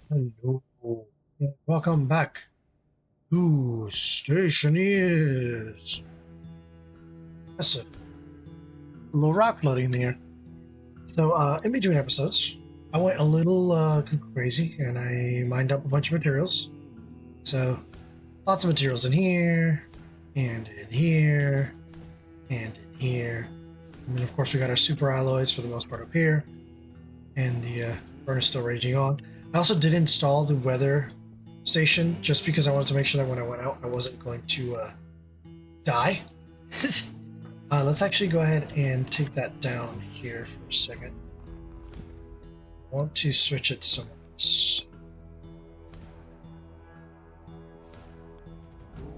Hello. Welcome back to Stationeers. That's a little rock floating in the air. So, in between episodes, I went a little crazy and I mined up a bunch of materials. So, lots of materials in here, and in here, and in here. And then, of course, we got our super alloys for the most part up here, and the burn is still raging on. I also did install the weather station just because I wanted to make sure that when I went out, I wasn't going to die. Let's actually go ahead and take that down here for a second. I want to switch it to somewhere else.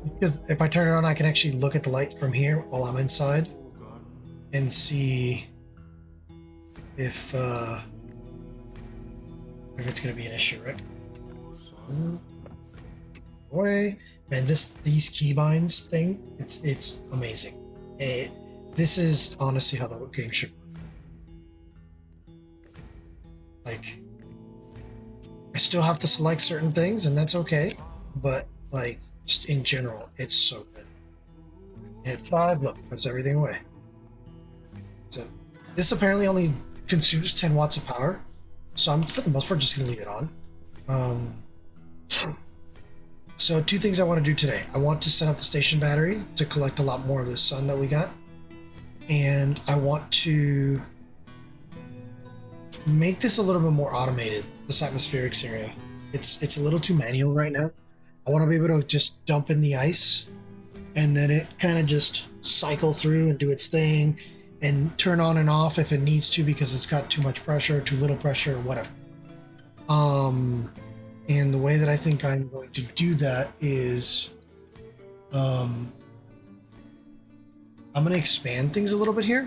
Because if I turn it on, I can actually look at the light from here while I'm inside and see if it's going to be an issue, right? Boy, man, these keybinds thing, it's amazing. This is honestly how the game should work. Like, I still have to select certain things, and that's okay. But like, just in general, it's so good. Hit 5, look, puts everything away. So this apparently only consumes 10 watts of power, so I'm for the most part just gonna leave it on. So two things I want to do today. I want to set up the station battery to collect a lot more of the sun that we got, and I want to make this a little bit more automated. This atmospherics area, it's a little too manual right now. I want to be able to just dump in the ice, and then it kind of just cycle through and do its thing, and turn on and off if it needs to because it's got too much pressure, too little pressure, or whatever. And the way that I think I'm going to do that is, I'm going to expand things a little bit here.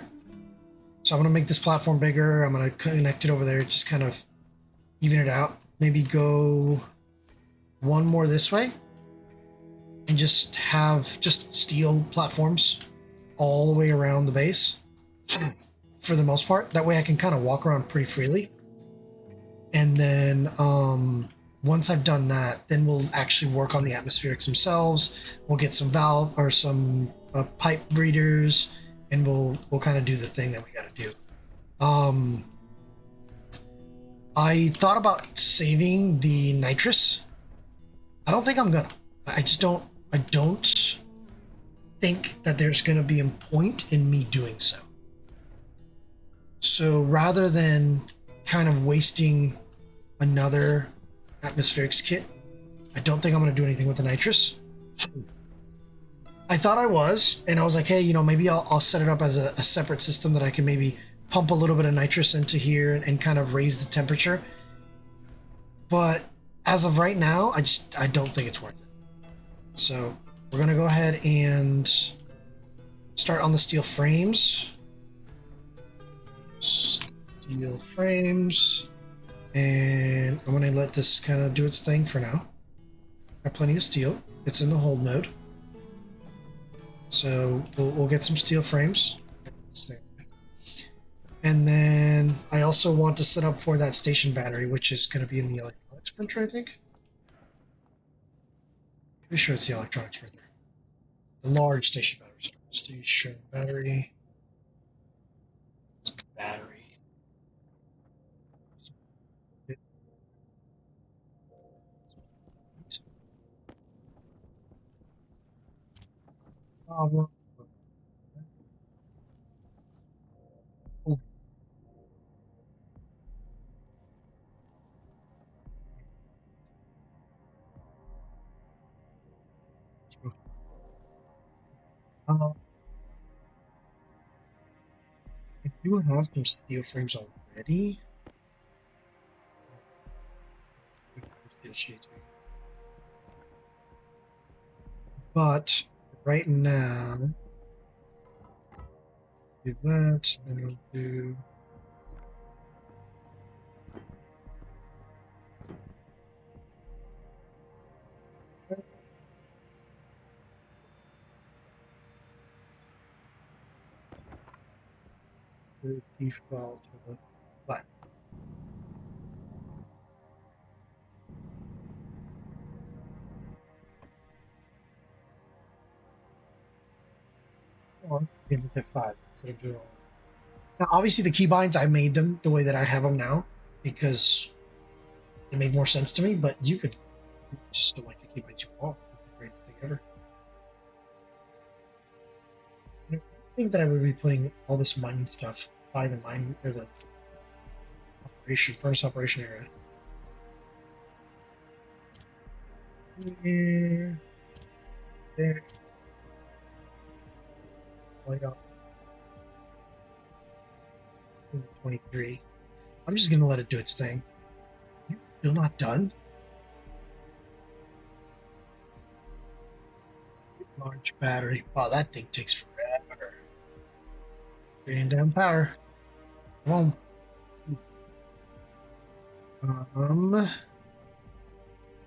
So I'm going to make this platform bigger. I'm going to connect it over there, just kind of even it out. Maybe go one more this way and just have just steel platforms all the way around the base for the most part. That way I can kind of walk around pretty freely. And then once I've done that, then we'll actually work on the atmospherics themselves. We'll get some valve or some pipe breeders, and we'll kind of do the thing that we got to do. I thought about saving the nitrous. I don't think I'm gonna. I just don't. I don't think that there's gonna be a point in me doing so. So rather than kind of wasting another atmospherics kit, I don't think I'm gonna do anything with the nitrous. I thought I was, and I was like, hey, maybe I'll set it up as a separate system that I can maybe pump a little bit of nitrous into here and kind of raise the temperature. But as of right now, I don't think it's worth it. So we're gonna go ahead and start on the steel frames. Steel frames. And I'm gonna let this kind of do its thing for now. Got plenty of steel. It's in the hold mode. So we'll get some steel frames. And then I also want to set up for that station battery, which is going to be in the electronics printer, I think. Pretty sure it's the electronics printer. The large station battery. Station battery. It's battery. Problem. Oh, I do have some steel frames already. Steel sheets. But right now, do that. Then we'll do. Default to the flat. Or maybe hit 5 instead of doing all. Now, obviously, the keybinds, I made them the way that I have them now because it made more sense to me. But you could just select the keybinds you want. It's the greatest thing ever. I think that I would be putting all this mining stuff by the mine or the furnace operation area. Yeah. There. Oh, I got 23. I'm just gonna let it do its thing. You're still not done? Large battery. Wow, that thing takes forever. Getting down power. Come on.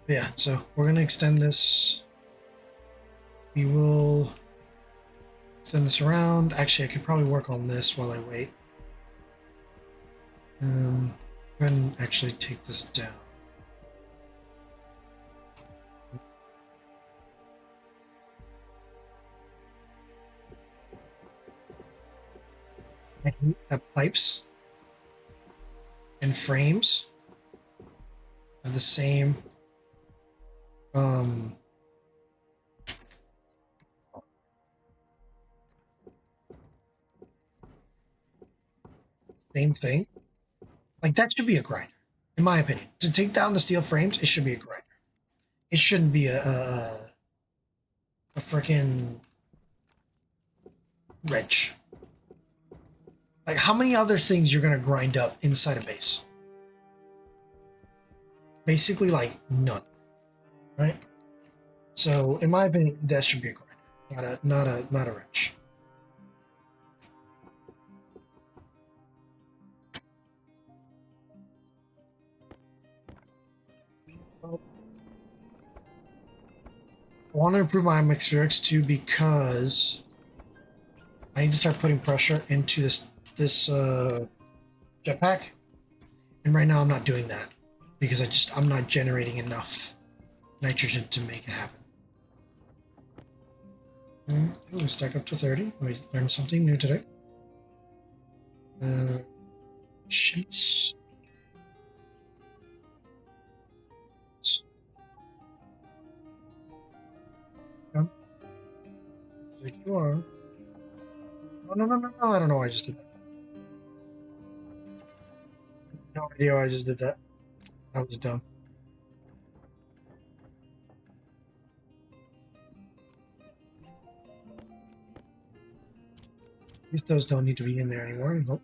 Yeah, so we're gonna extend this. We will extend this around. Actually, I could probably work on this while I wait. Go ahead and actually take this down. I hate that pipes and frames have the same same thing. Like that should be a grinder, in my opinion. To take down the steel frames, it should be a grinder. It shouldn't be a freaking wrench. Like how many other things you're gonna grind up inside a base? Basically, like none. Right? So, in my opinion, that should be a grinder, not a wrench. I want to improve my atmospherics too because I need to start putting pressure into this jetpack, and right now I'm not doing that because I'm not generating enough nitrogen to make it happen. Let's stack up to 30. We learned something new today. Sheets. There you are. Oh, no. I don't know why I just did that. No idea why I just did that. That was dumb. Those don't need to be in there anymore. Nope.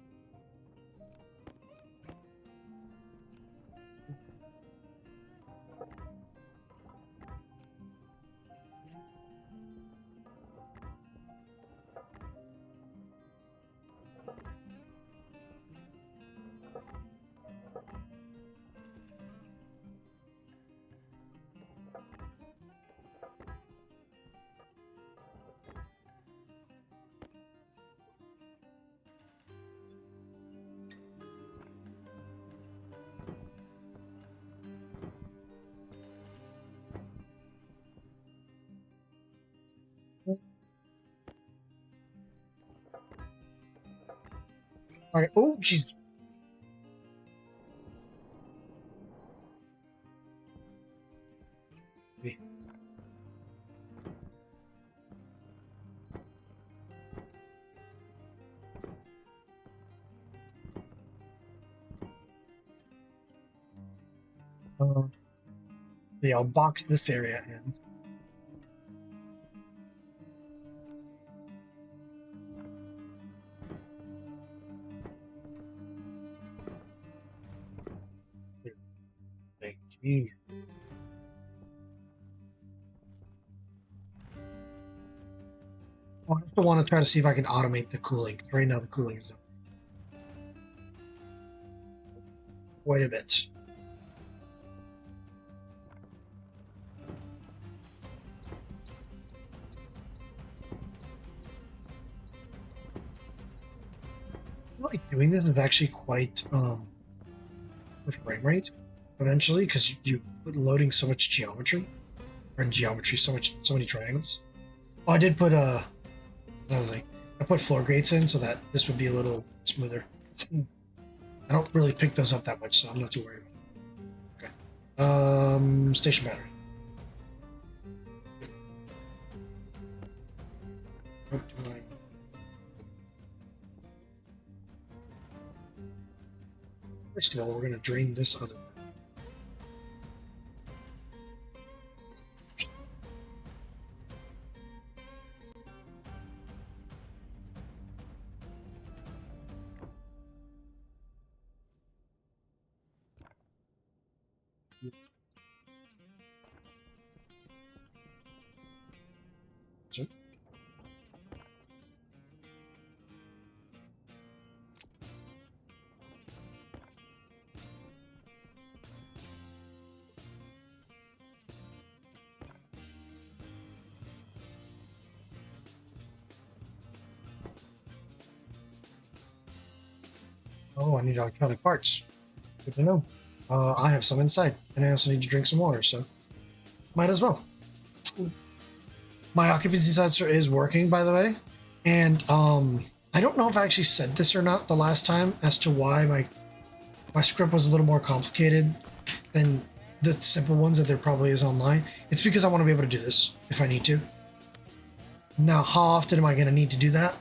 All right. Oh, jeez. Yeah, I'll box this area in. Jeez. I also want to try to see if I can automate the cooling. Because right now the cooling is up quite a bit. Like doing this is actually quite for frame rate eventually because you loading so much geometry or in geometry so many triangles. Oh, I did put another thing. I put floor grates in so that this would be a little smoother. I don't really pick those up that much, so I'm not too worried about it. Okay. Station battery. What do I... First of all, we're going to drain this other one. Oh, I need electronic parts. Good to know. I have some inside, and I also need to drink some water, so might as well. My occupancy sensor is working, by the way, and I don't know if I actually said this or not the last time as to why my script was a little more complicated than the simple ones that there probably is online. It's because I want to be able to do this if I need to. Now, how often am I going to need to do that?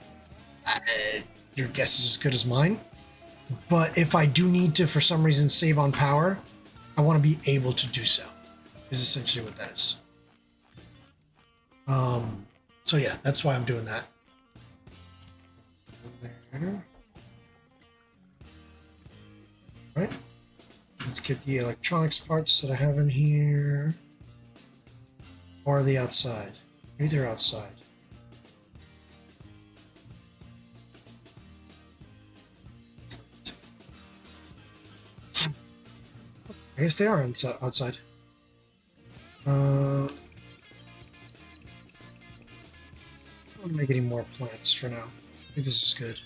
Your guess is as good as mine. But if I do need to, for some reason, save on power, I want to be able to do so. Is essentially what that is. So yeah, that's why I'm doing that. There. Right. Let's get the electronics parts that I have in here. Or are they outside? Maybe they're outside. I guess they are outside. I don't want to make any more plants for now. I think this is good.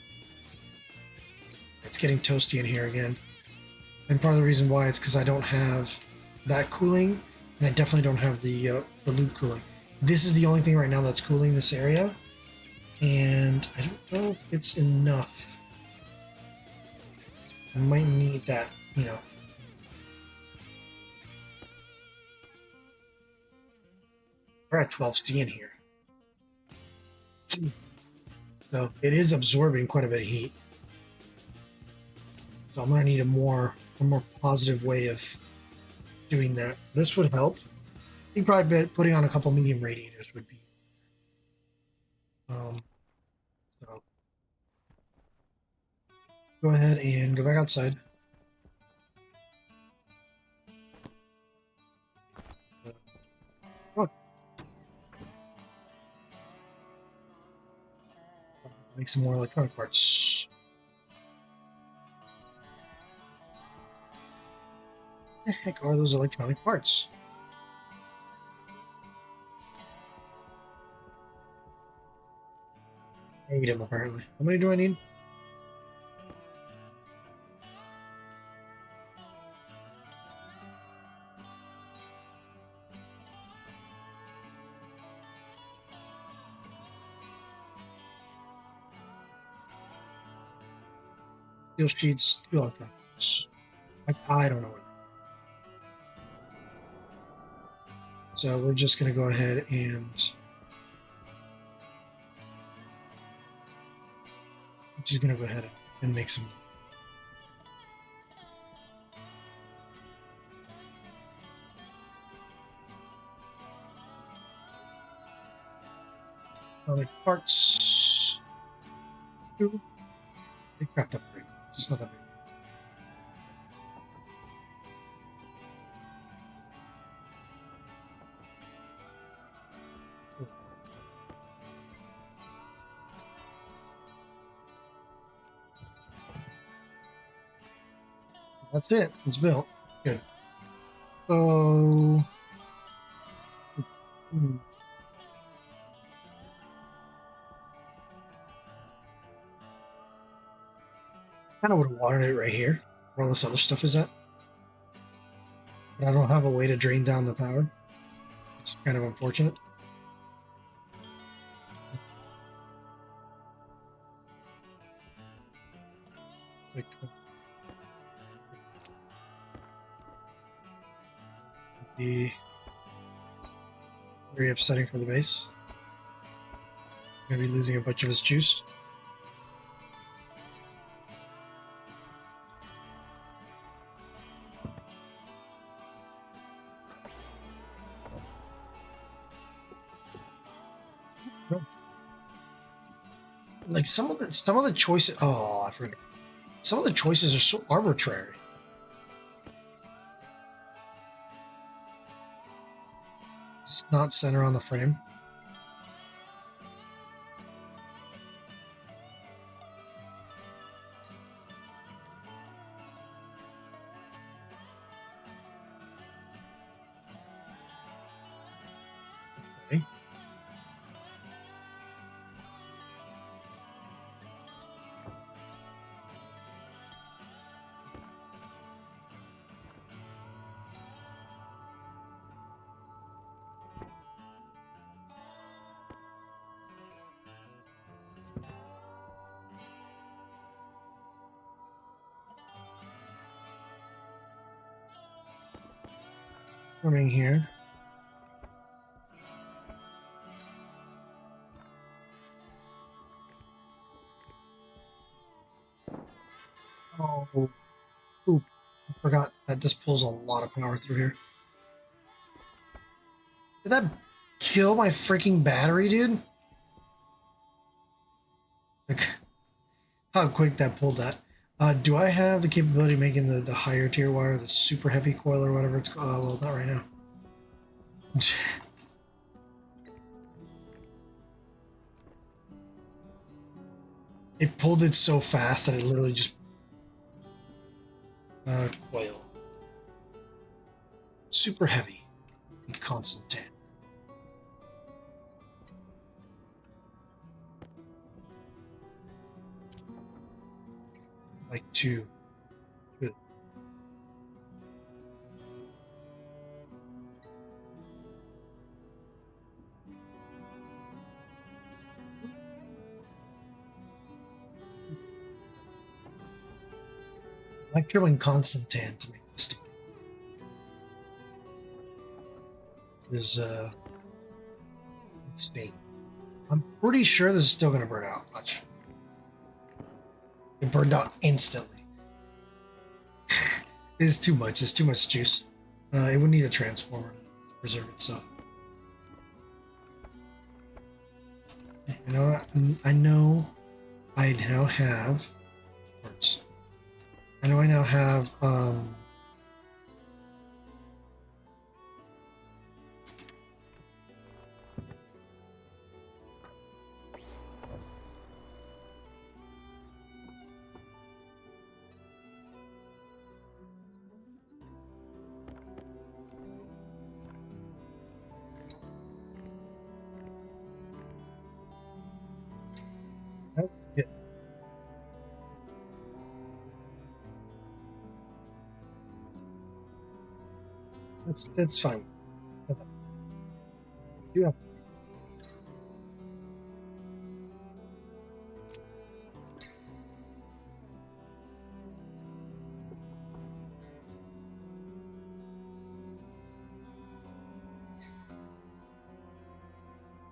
It's getting toasty in here again. And part of the reason why is because I don't have that cooling, and I definitely don't have the loop cooling. This is the only thing right now that's cooling this area, and I don't know if it's enough. I might need that, you know. We're at 12C in here. So it is absorbing quite a bit of heat. So I'm gonna need a more positive way of doing that. This would help. I think probably putting on a couple medium radiators would be. So go ahead and go back outside. Oh. Make some more electronic parts. What the heck are those electronic parts? I need them apparently. How many do I need? Steel sheets, 2 electronics. I don't know where. So we're just going to go ahead and make some. Other parts. They craft upgrade. It's not that big. That's it. It's built. Good. So. Kind of would have watered it right here, where all this other stuff is at. But I don't have a way to drain down the power. It's kind of unfortunate. like be very upsetting for the base. Gonna be losing a bunch of his juice. No. Like some of the choices. Oh, I forgot. Some of the choices are so arbitrary. It's not center on the frame. Okay. Coming here. Oh, oop. I forgot that this pulls a lot of power through here. Did that kill my freaking battery, dude? Like, how quick that pulled that. Do I have the capability of making the higher tier wire, the super heavy coil or whatever it's called? Well, not right now. It pulled it so fast that it literally just... coil. Super heavy. And constant 10. Like two. Like drilling constant 10 to make this stuff. Is let's see. I'm pretty sure this is still gonna burn out much. It burned out instantly. It's too much. It's too much juice. It would need a transformer to preserve itself. You know, I know I now have words. I know I now have yeah, that's fine. You have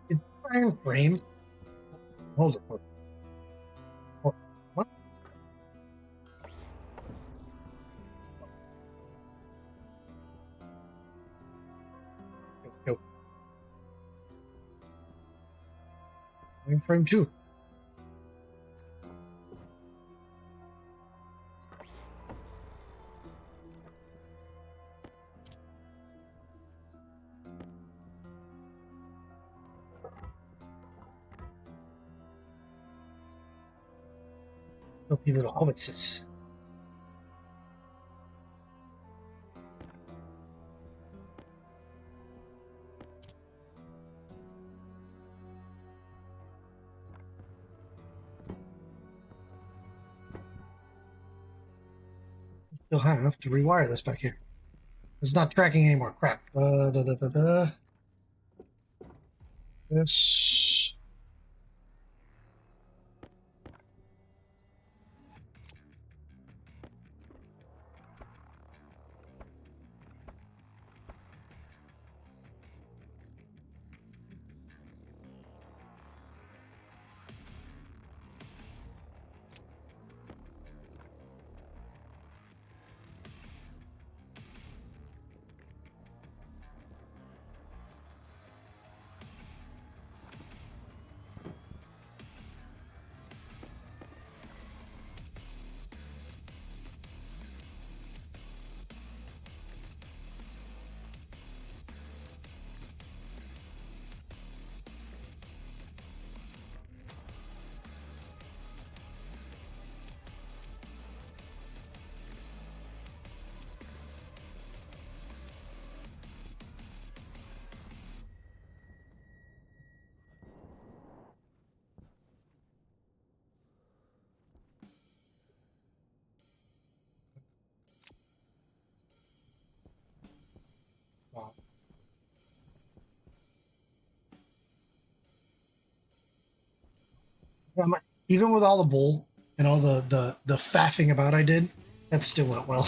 it's iron frame. Hold it. Hold it. What? Go. Iron frame two. Filthy little hobbitses. Still have to rewire this back here. It's not tracking anymore. Crap. This. Even with all the bull and all the faffing about I did, that still went well.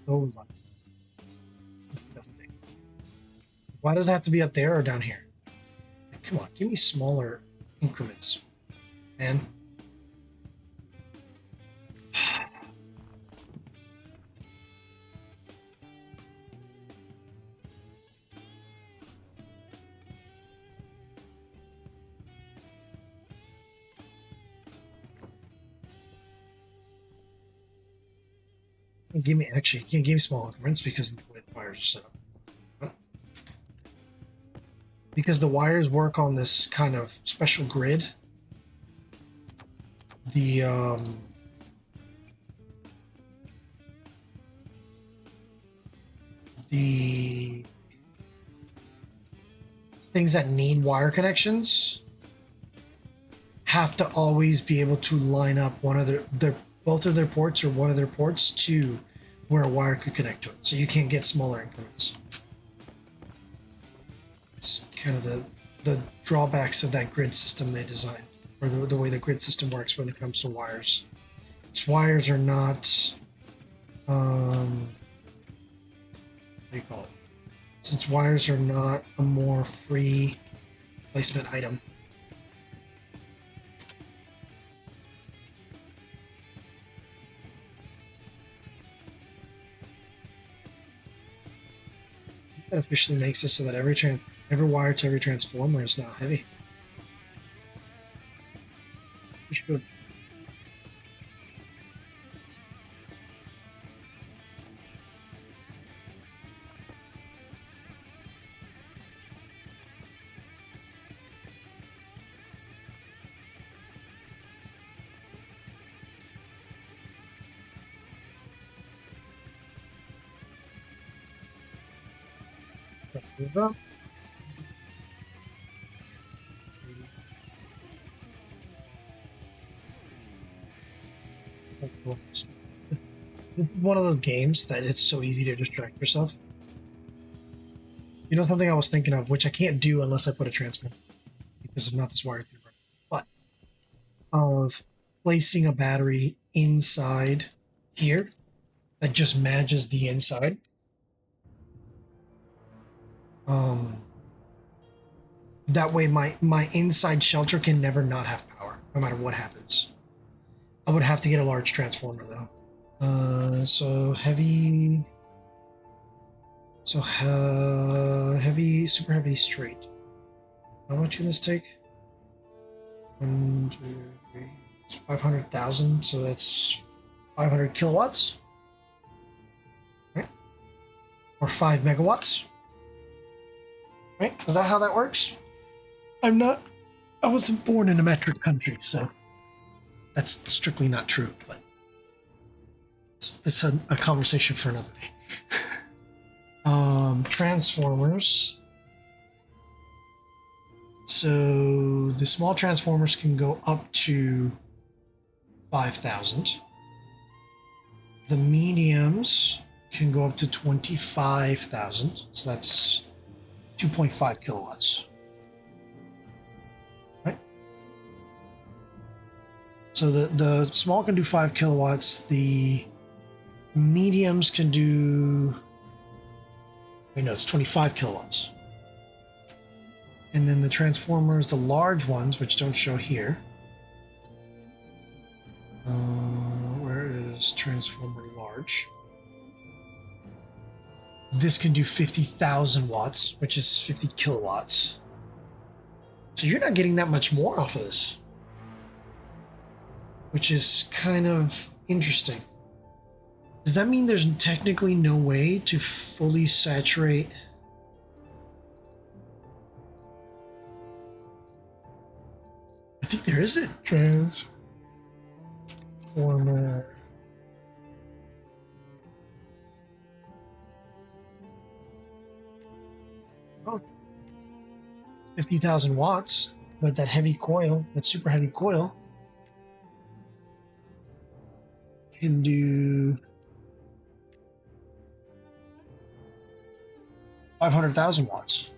Oh my. Why does it have to be up there or down here? Come on, give me smaller increments, man. Give me actually, you can't give me small increments because of the way the wires are set up. Because the wires work on this kind of special grid. The things that need wire connections have to always be able to line up one of their both of their ports or one of their ports to where a wire could connect to it. So you can't get smaller increments. It's kind of the drawbacks of that grid system they designed, or the way the grid system works when it comes to wires. Its wires are not what do you call it? Since wires are not a more free placement item. That officially makes it so that every wire to every transformer is now heavy. We should. This is one of those games that it's so easy to distract yourself. You know something I was thinking of, which I can't do unless I put a transformer because I'm not this wired, but of placing a battery inside here that just manages the inside. That way my inside shelter can never not have power, no matter what happens. I would have to get a large transformer though. So heavy. So heavy, super heavy straight. How much can this take? 1, 2, 3. It's 500,000, so that's 500 kilowatts. Right? Or 5 megawatts. Right? Is that how that works? I wasn't born in a metric country, so that's strictly not true, but this is a conversation for another day. Transformers. So the small transformers can go up to 5,000. The mediums can go up to 25,000. So that's 2.5 kilowatts. Right? So the small can do 5 kilowatts. The mediums can do... Wait, no, it's 25 kilowatts. And then the transformers, the large ones, which don't show here. Where is transformer large? This can do 50,000 watts, which is 50 kilowatts. So you're not getting that much more off of this, which is kind of interesting. Does that mean there's technically no way to fully saturate? I think there is a transformer. Oh, 50,000 watts, but that heavy coil, that super heavy coil, can do 500,000 watts.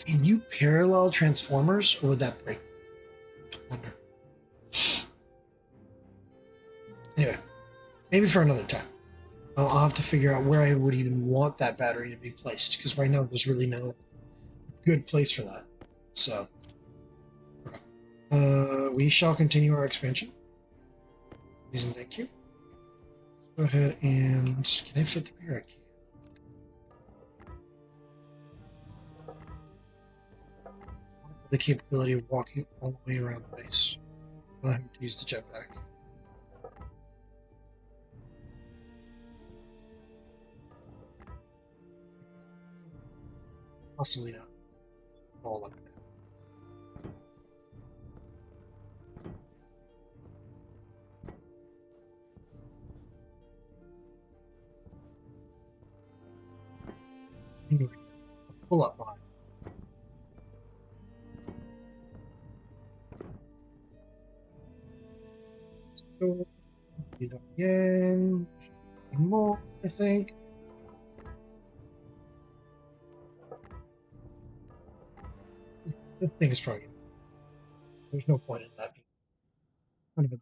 Can you parallel transformers, or would that break? I wonder. Anyway, maybe for another time. I'll have to figure out where I would even want that battery to be placed, because right now there's really no good place for that. So, we shall continue our expansion. Please and thank you. Go ahead and can I fit through here? I can. The capability of walking all the way around the base. I'll have to use the jetpack. Possibly not. All like that. Anyway, pull up on. So, these up again. More, I think. This thing is probably. There's no point in that being kind of a.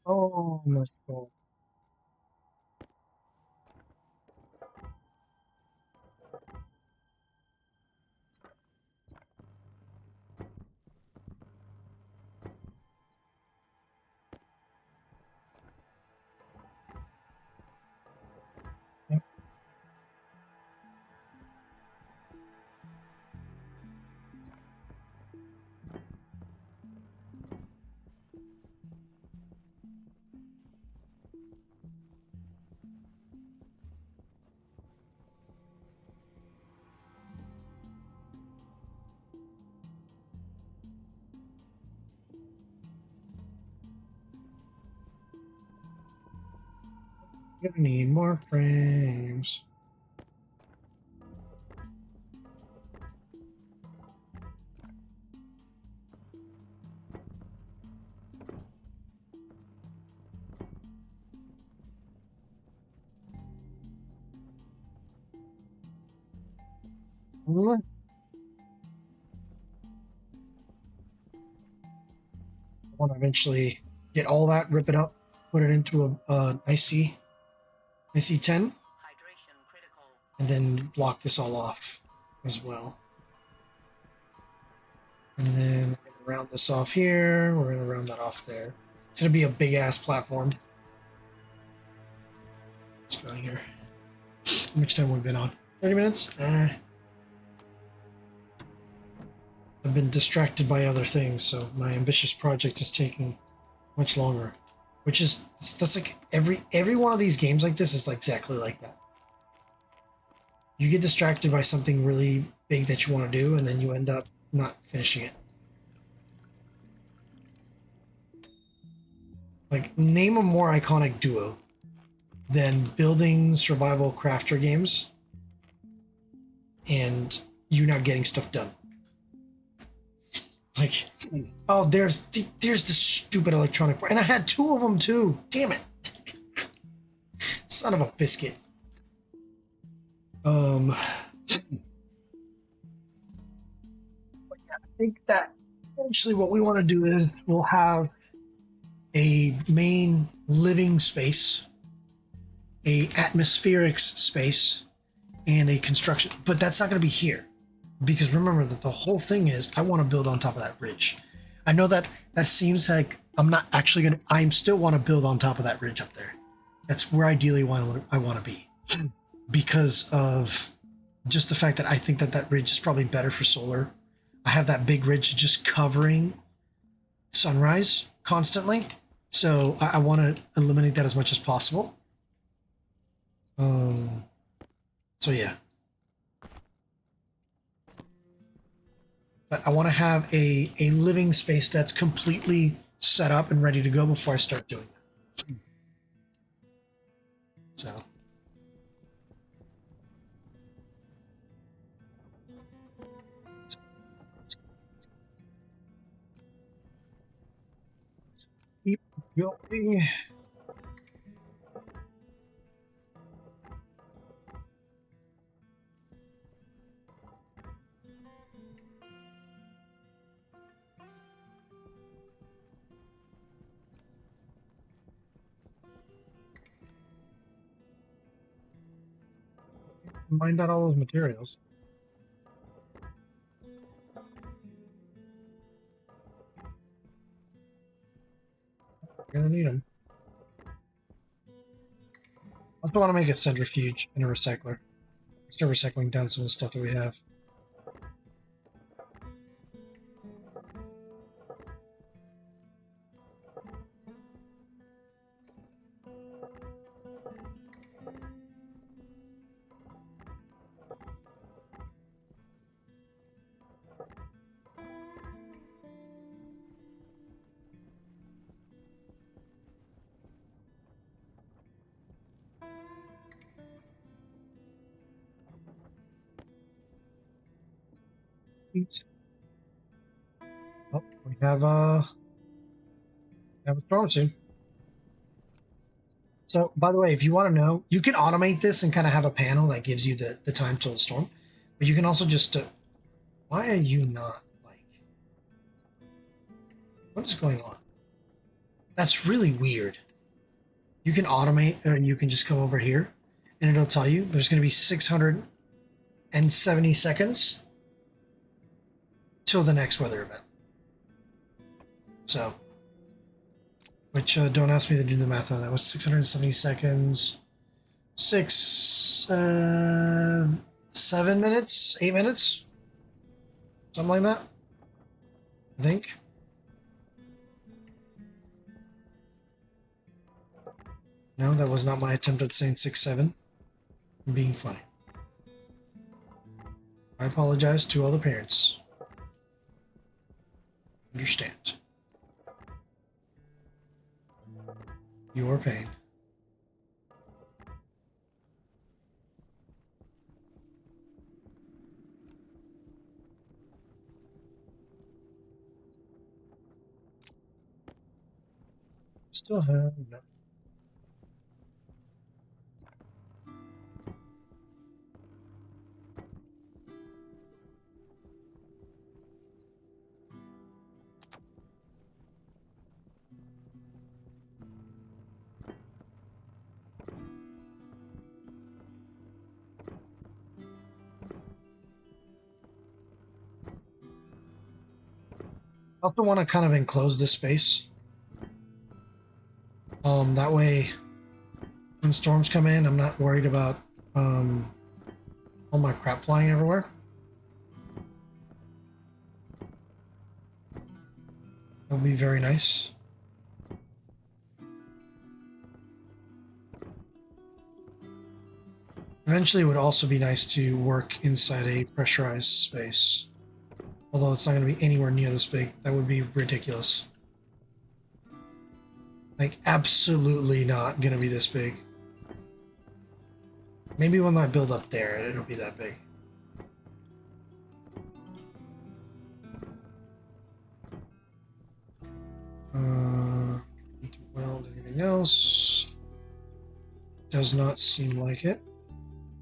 Oh, must go. Gonna need more frames. I want to eventually get all that, rip it up, put it into a IC10, and then block this all off as well. And then we're going to round this off here. We're going to round that off there. It's going to be a big ass platform. Let's go here. How much time have we been on? 30 minutes? I've been distracted by other things, so my ambitious project is taking much longer. Which is, that's like every one of these games like this is like exactly like that. You get distracted by something really big that you want to do, and then you end up not finishing it. Like, name a more iconic duo than building survival crafter games and you not getting stuff done. Like, oh, there's the stupid electronic part. And I had two of them too. Damn it. Son of a biscuit. But yeah, I think that eventually what we want to do is we'll have a main living space a atmospheric space and a construction, but that's not going to be here because remember that the whole thing is I want to build on top of that ridge. I know that that seems like I'm not actually going to, I still want to build on top of that ridge up there. That's where ideally I want to be because of just the fact that I think that that ridge is probably better for solar. I have that big ridge just covering sunrise constantly. So I want to eliminate that as much as possible. So yeah. But I want to have a living space that's completely set up and ready to go before I start doing that. So. Keep going. Mined out all those materials. Gonna need them. I also want to make a centrifuge and a recycler. Start recycling down some of the stuff that we have. Oh, we have a storm soon. So, by the way, if you want to know, you can automate this and kind of have a panel that gives you the time till the storm. But you can also just... why are you not, like... what is going on? That's really weird. You can automate, and you can just come over here, and it'll tell you there's going to be 670 seconds till the next weather event. So... which, don't ask me to do the math on that. Was 670 seconds. 7 minutes? 8 minutes? Something like that? I think. No, that was not my attempt at saying 6-7. I'm being funny. I apologize to all the parents. Understand. Your pain. Still have no. I also want to kind of enclose this space. That way, when storms come in, I'm not worried about all my crap flying everywhere. That would be very nice. Eventually, it would also be nice to work inside a pressurized space. Although it's not going to be anywhere near this big. That would be ridiculous. Like, absolutely not going to be this big. Maybe when I build up there, it'll be that big. Need to weld anything else? Does not seem like it.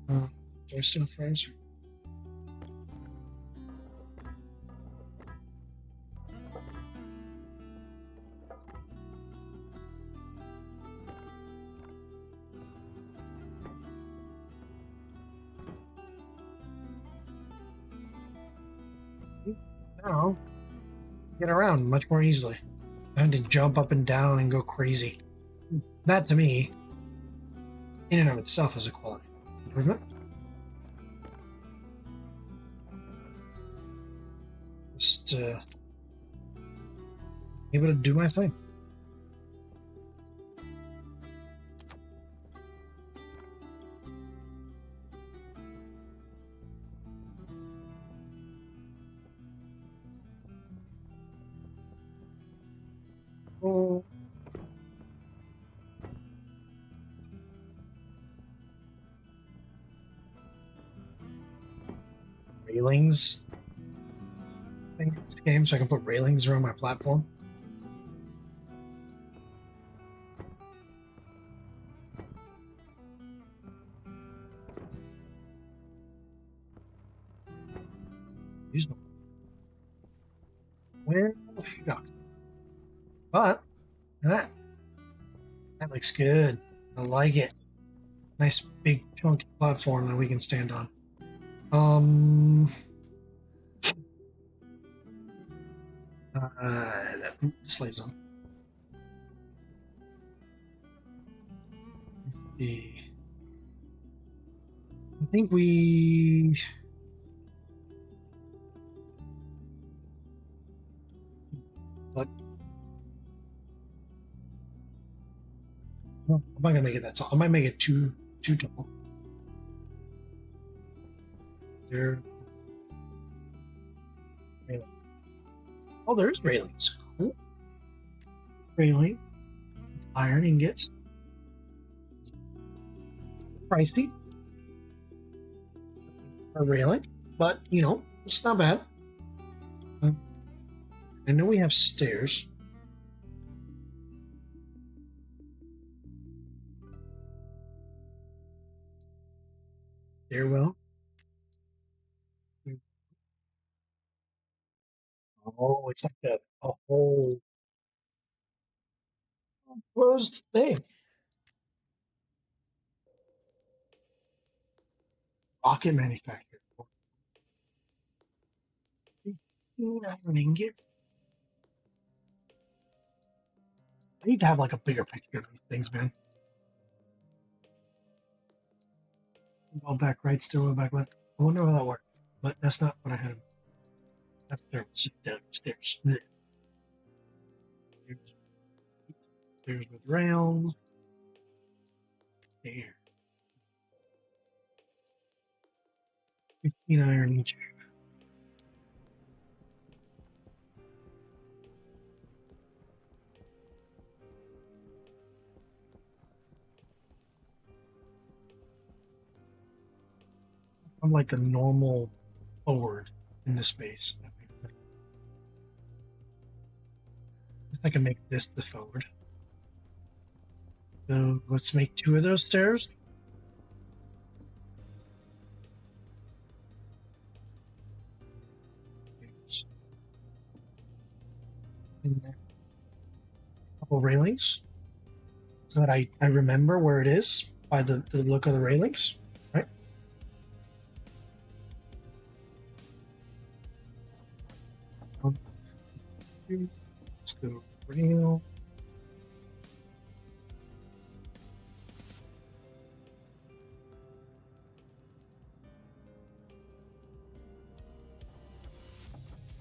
Do I still have frames? Now, get around much more easily. I had to jump up and down and go crazy. That to me, in and of itself, is a quality improvement. Just able to do my thing. Oh. Railings thing in this game, so I can put railings around my platform. Use them. Well, shucks. But that looks good. I like it. Nice big chunky platform that we can stand on. Slaves on. Let's see. I think we. What? No, I'm not gonna make it that tall. I might make it too tall. There. Oh, there's railings. Cool. Railing. Iron ingots. Pricey. A railing. But, you know, it's not bad. I know we have stairs. Stairwell. Oh, it's like a whole closed thing. Rocket manufacturer. Iron ingot. I need to have like a bigger picture of these things, man. Well back right, stairwell back left. I wonder how that works. But that's not what I had. That's downstairs. Stairs with rails. There. 15 iron each. I'm like a normal forward in this space. I can make this the forward. So let's make 2 of those stairs. And then a couple railings so that I remember where it is by the look of the railings, right? Let's go rail.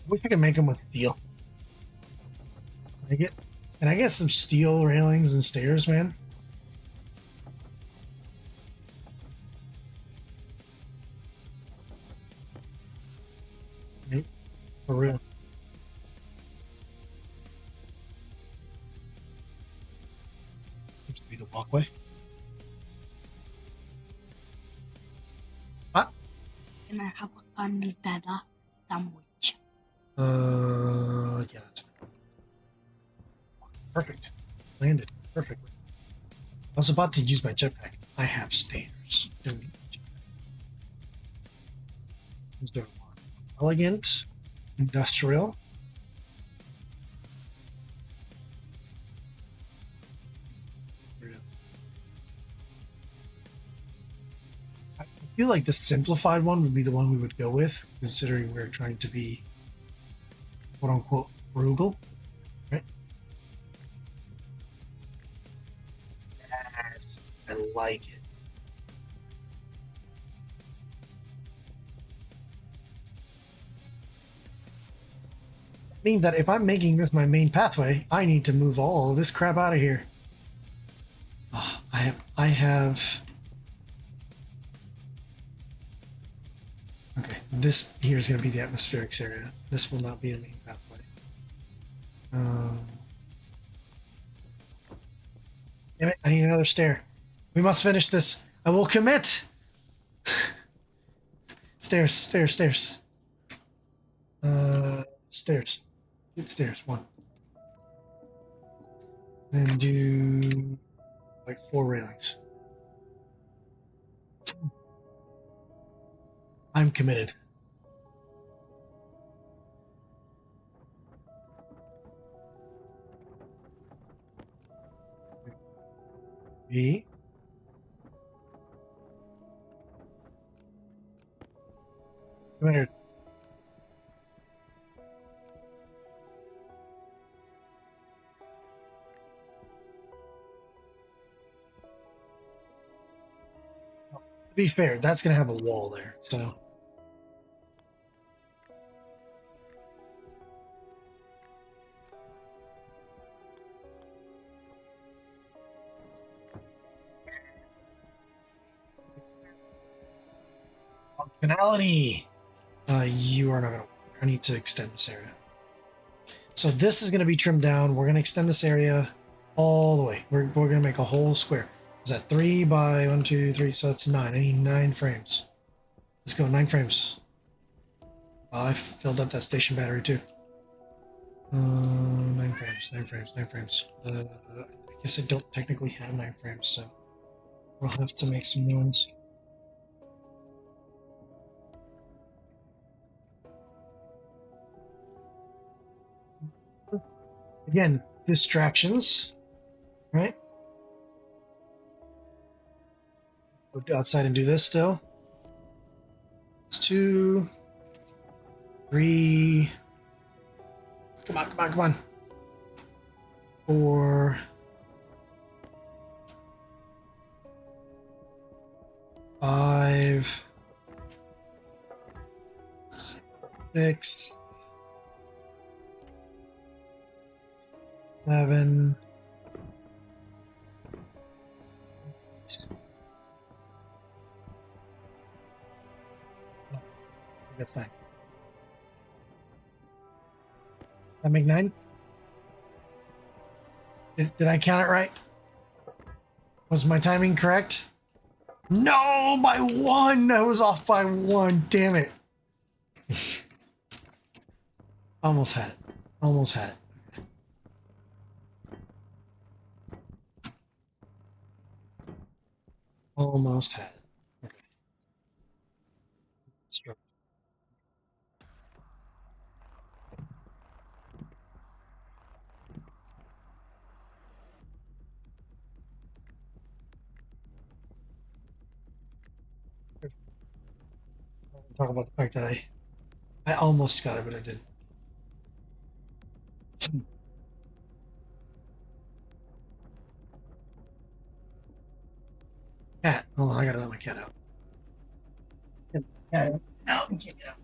I wish I could make them with steel. Can I get some steel railings and stairs, man? Nope. For real. Seems to be the walkway. Ah. Can I have a Nutella sandwich? Yeah, that's perfect. Landed perfectly. I was about to use my jetpack. I have stairs. Don't need jetpack. Let's do it. Elegant, industrial. I feel like the simplified one would be the one we would go with, considering we're trying to be quote unquote frugal, right? Yes, I like it. Mean that if I'm making this my main pathway, I need to move all this crap out of here. Oh, I have. Okay, this here is going to be the atmospherics area. This will not be the main pathway. Damn it! I need another stair. We must finish this. I will commit. Stairs, stairs, stairs. Stairs. Get stairs. One. Then do like 4 railings. I'm committed. E. Committed. To be fair, that's going to have a wall there, so. Functionality. You are not going to. I need to extend this area. So this is going to be trimmed down. We're going to extend this area all the way. We're going to make a whole square. Is that 3 by 1, 2, 3? So that's 9. I need 9 frames. Let's go. 9 frames. I filled up that station battery too. 9 frames. 9 frames. 9 frames. I guess I don't technically have 9 frames, so we'll have to make some new ones. Again, distractions, right? Go outside and do this still. It's 2, 3. Come on, come on, come on. 4. 5. 6. 7. That's 9. Did I make 9? Did I count it right? Was my timing correct? No, by 1! I was off by 1. Damn it. Almost had it. Almost had it. Almost had it. Okay. Sure. Talk about the fact that I almost got it, but I didn't. Cat. Hold on, I gotta let my cat out. Cat out and kick it out.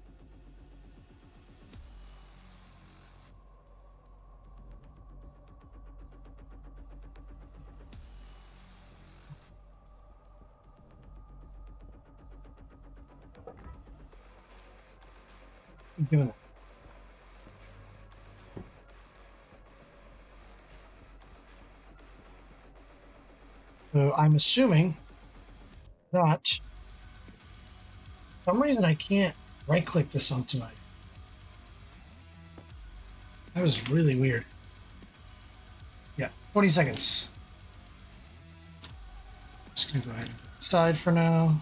Keep doing that. So I'm assuming that for some reason I can't right click this on tonight. That was really weird. Yeah, 20 seconds. Just gonna go ahead and put it aside for now.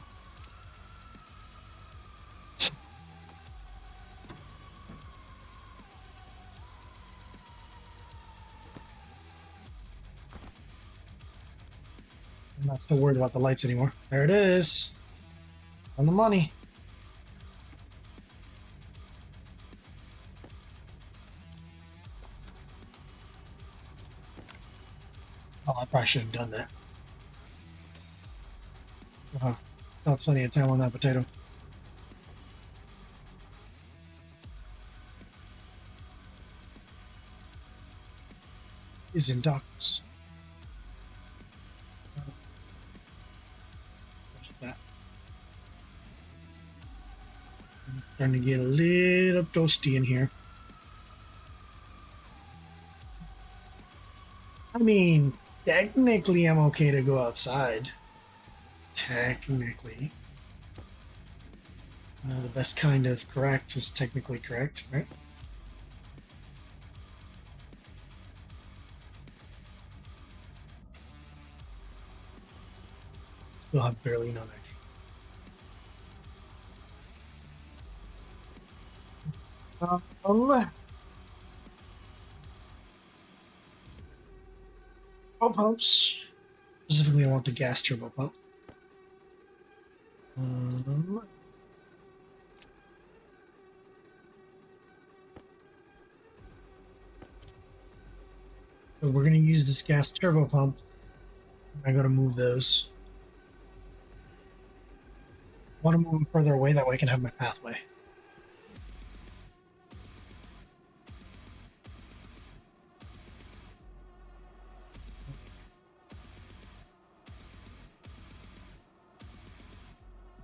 I'm not so worried about the lights anymore. There it is. On the money. Oh, I probably should have done that. Got plenty of time on that potato. He's in darkness. That. It's starting to get a little toasty in here. I mean, technically, I'm okay to go outside. Technically. The best kind of correct is technically correct, right? Still have barely no action. Um, pumps. Specifically, I want the gas turbo pump. Um, so we're going to use this gas turbo pump. I got to move those. I want to move them further away. That way I can have my pathway.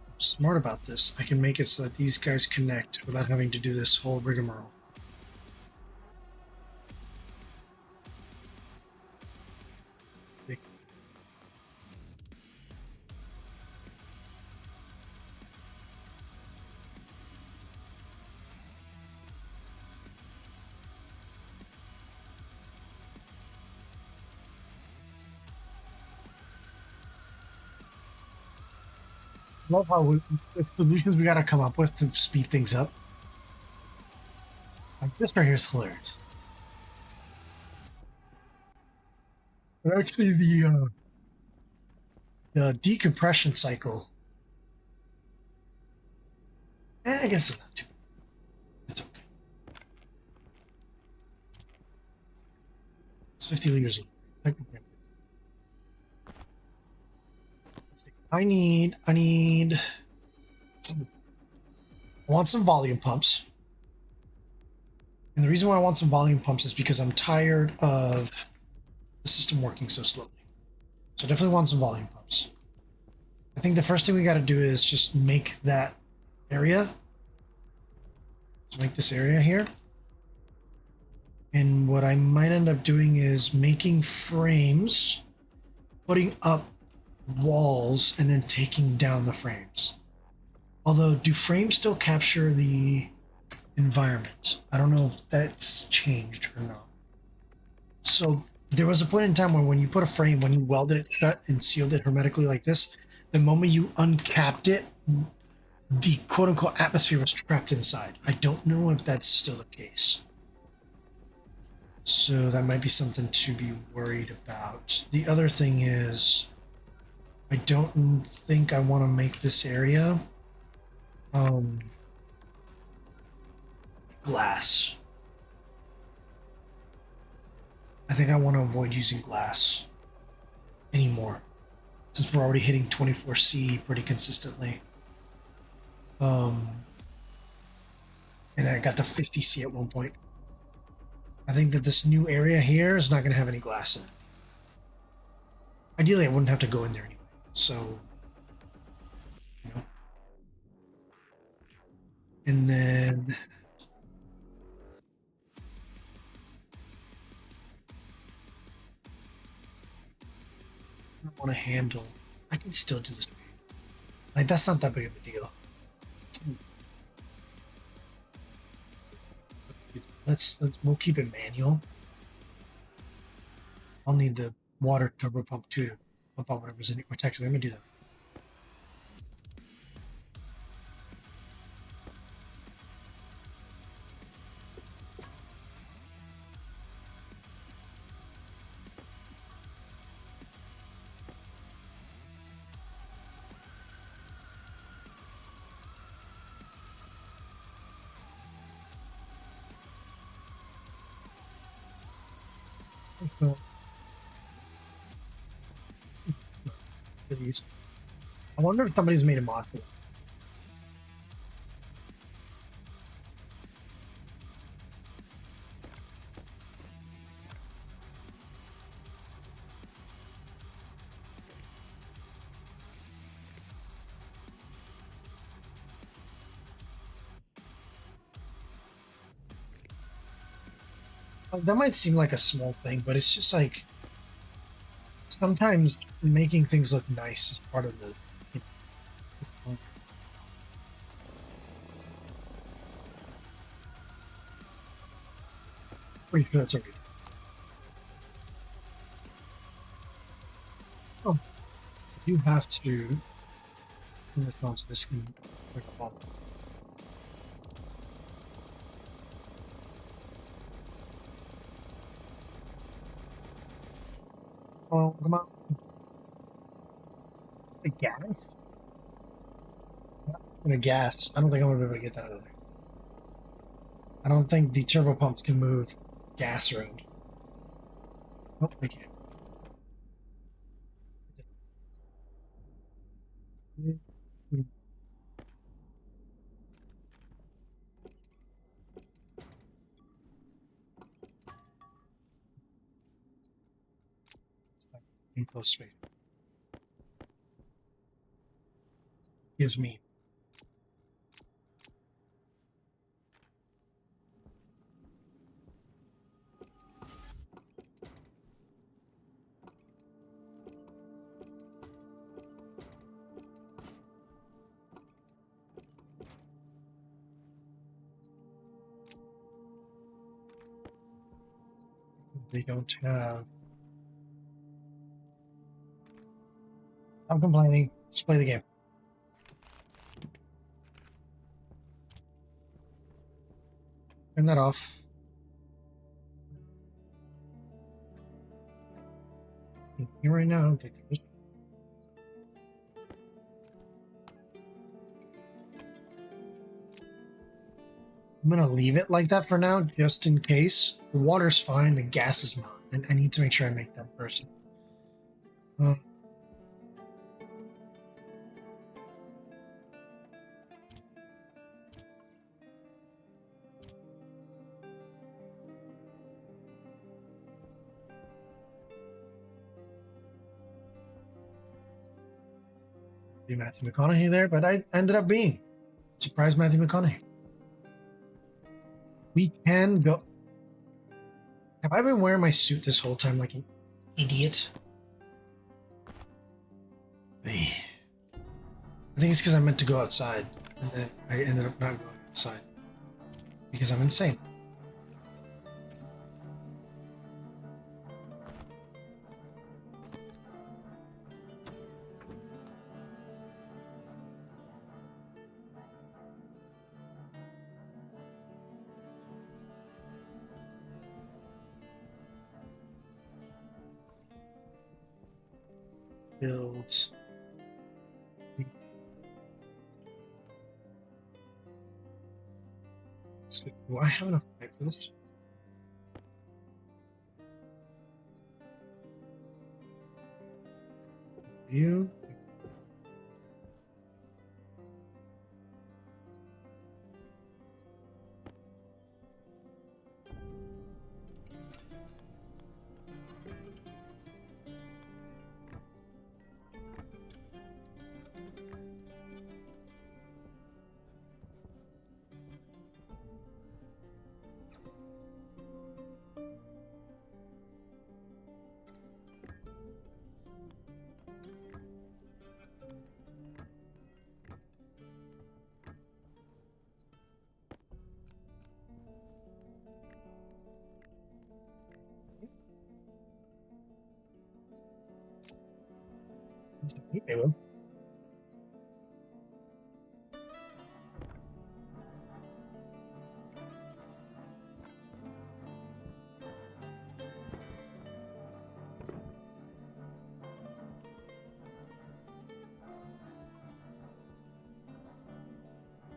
I'm smart about this. I can make it so that these guys connect without having to do this whole rigmarole. Love how with solutions we got to come up with to speed things up. Like this right here is hilarious. But actually, the decompression cycle, I guess it's not too bad. It's okay. It's 50 liters. I want some volume pumps. And the reason why I want some volume pumps is because I'm tired of the system working so slowly. So I definitely want some volume pumps. I think the first thing we got to do is just make that area. Let's make this area here. And what I might end up doing is making frames, putting up walls, and then taking down the frames. Although, do frames still capture the environment? I don't know if that's changed or not. So there was a point in time when you put a frame, when you welded it shut and sealed it hermetically like this, the moment you uncapped it, the quote unquote atmosphere was trapped inside. I don't know if that's still the case. So that might be something to be worried about. The other thing is, I don't think I want to make this area glass. I think I want to avoid using glass anymore, since we're already hitting 24C pretty consistently. And I got to 50C at one point. I think that this new area here is not going to have any glass in it. Ideally, I wouldn't have to go in there anyway. So, you know. And then I want to handle. I can still do this. Like that's not that big of a deal. We'll keep it manual. I'll need the water turbo pump too to pump out whatever's in it. Actually, let me do that. So, these. I wonder if somebody's made a mod for it. That might seem like a small thing, but it's just like sometimes making things look nice is part of the. You know, pretty sure that's already. Oh, you have to in response to this can quick follow. Oh, come on. The gas? And a gas. I don't think I'm gonna be able to get that out of there. I don't think the turbo pumps can move gas around. Oh, they can. Enclosed space gives me. They don't have. I'm complaining. Just play the game. Turn that off. Here right now, I don't think there is. I'm gonna leave it like that for now, just in case. The water's fine, the gas is not. And I need to make sure I make that first. Be Matthew McConaughey there, but I ended up being. Surprise Matthew McConaughey. We can go. Have I been wearing my suit this whole time like an idiot? I think it's because I meant to go outside, and then I ended up not going outside. Because I'm insane. Builds. Do I have enough pipe for this? You. They will.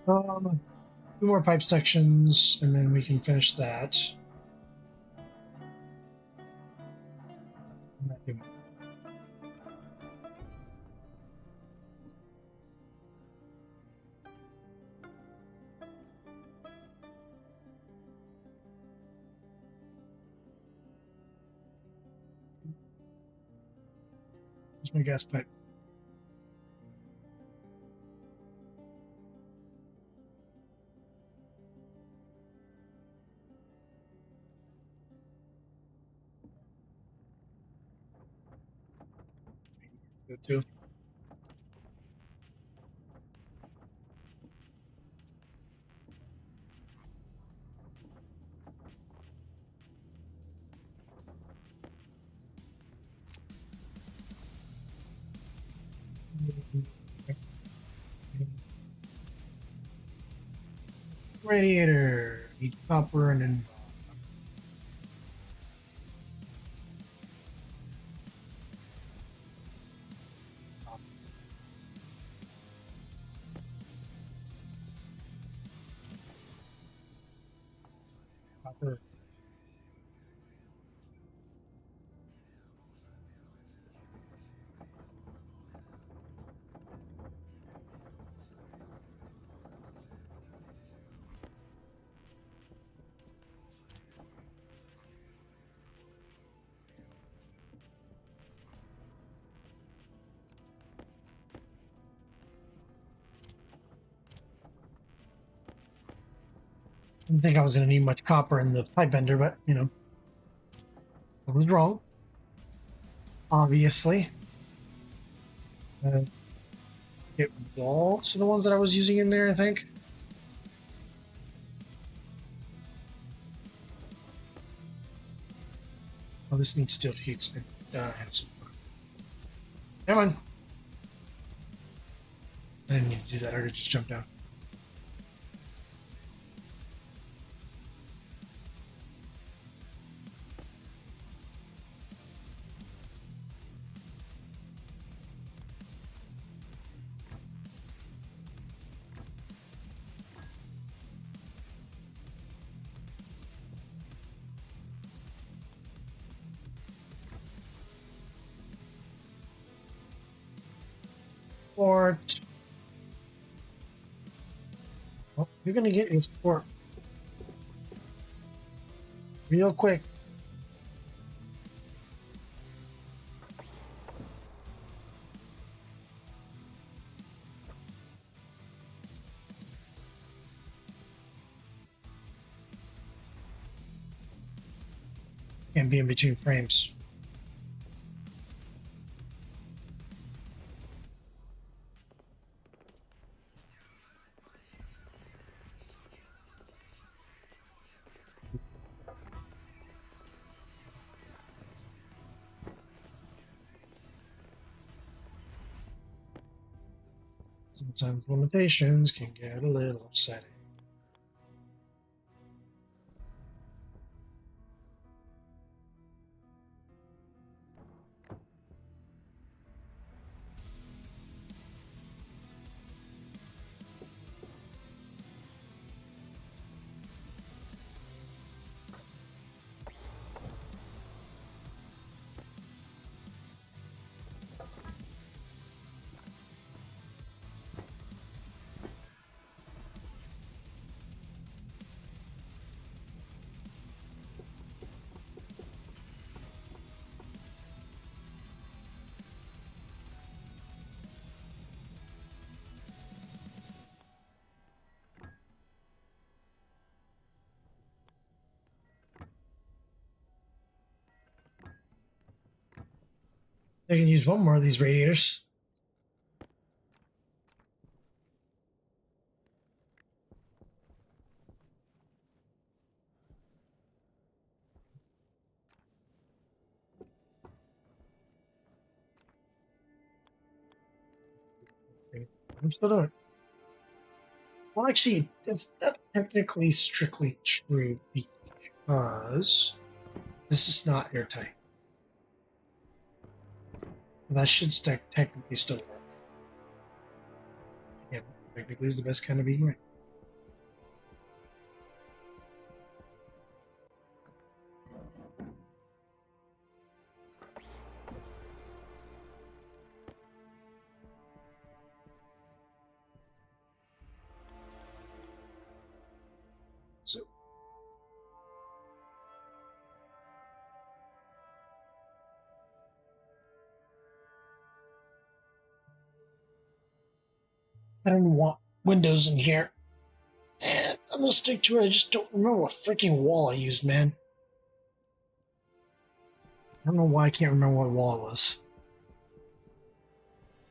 Two more pipe sections, and then we can finish that. I'm not doing it. Here's my gas pipe. Go too. Radiator. Need copper and then copper. Didn't think I was going to need much copper in the pipe bender, but you know, I was wrong. Obviously. Get walls are the ones that I was using in there, I think. Oh, this needs steel sheets. Come on. I didn't need to do that. I could just jump down. Sport. Oh, you're gonna get your sport real quick. Can't be in between frames. Sometimes limitations can get a little upsetting. I can use one more of these radiators. Okay, I'm still doing it. Well, actually, that's not technically strictly true because this is not airtight. That should technically still work. Yeah, technically is the best kind of being right. So I didn't want windows in here. And I'm gonna stick to it. I just don't remember what freaking wall I used, man. I don't know why I can't remember what wall it was.